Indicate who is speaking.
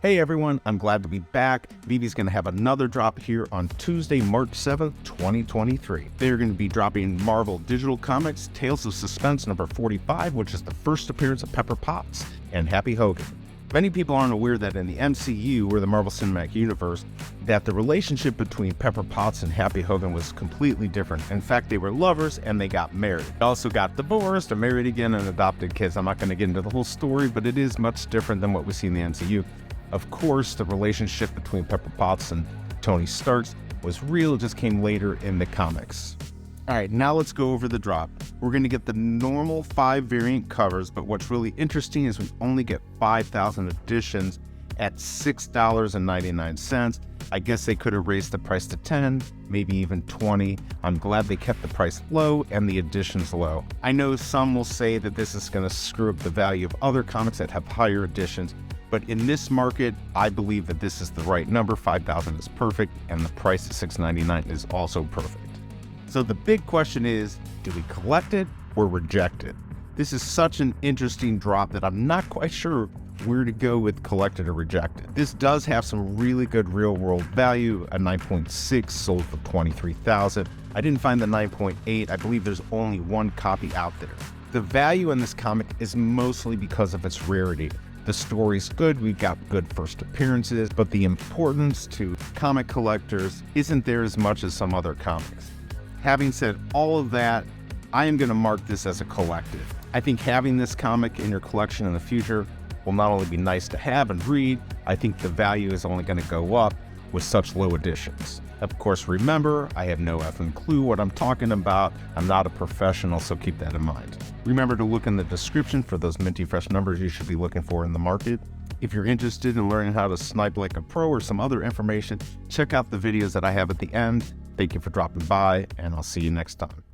Speaker 1: Hey everyone, I'm glad to be back. VeVe's going to have another drop here on Tuesday, March 7th, 2023. They're going to be dropping Marvel Digital Comics Tales of Suspense number 45, which is the first appearance of Pepper Potts and Happy Hogan. Many people aren't aware that in the MCU, or the Marvel Cinematic Universe, that the relationship between Pepper Potts and Happy Hogan was completely different. In fact, they were lovers and they got married. They also got divorced or married again and adopted kids. I'm not going to get into the whole story, but it is much different than what we see in the MCU. Of course, the relationship between Pepper Potts and Tony Stark was real, it just came later in the comics. All right, now let's go over the drop. We're going to get the normal 5 variant covers, but what's really interesting is we only get 5,000 editions at $6.99. I guess they could have raised the price to 10, maybe even 20. I'm glad they kept the price low and the editions low. I know some will say that this is going to screw up the value of other comics that have higher editions, but in this market, I believe that this is the right number. 5,000 is perfect, and the price of $6.99 is also perfect. So the big question is, do we collect it or reject it? This is such an interesting drop that I'm not quite sure where to go with collect it or reject it. This does have some really good real world value. A 9.6 sold for $23,000. I didn't find the 9.8. I believe there's only one copy out there. The value in this comic is mostly because of its rarity. The story's good, we've got good first appearances, but the importance to comic collectors isn't there as much as some other comics. Having said all of that, I am going to mark this as a collective. I think having this comic in your collection in the future will not only be nice to have and read, I think the value is only going to go up with such low editions. Of course, remember, I have no effing clue what I'm talking about. I'm not a professional, so keep that in mind. Remember to look in the description for those minty fresh numbers you should be looking for in the market. If you're interested in learning how to snipe like a pro or some other information, check out the videos that I have at the end. Thank you for dropping by, and I'll see you next time.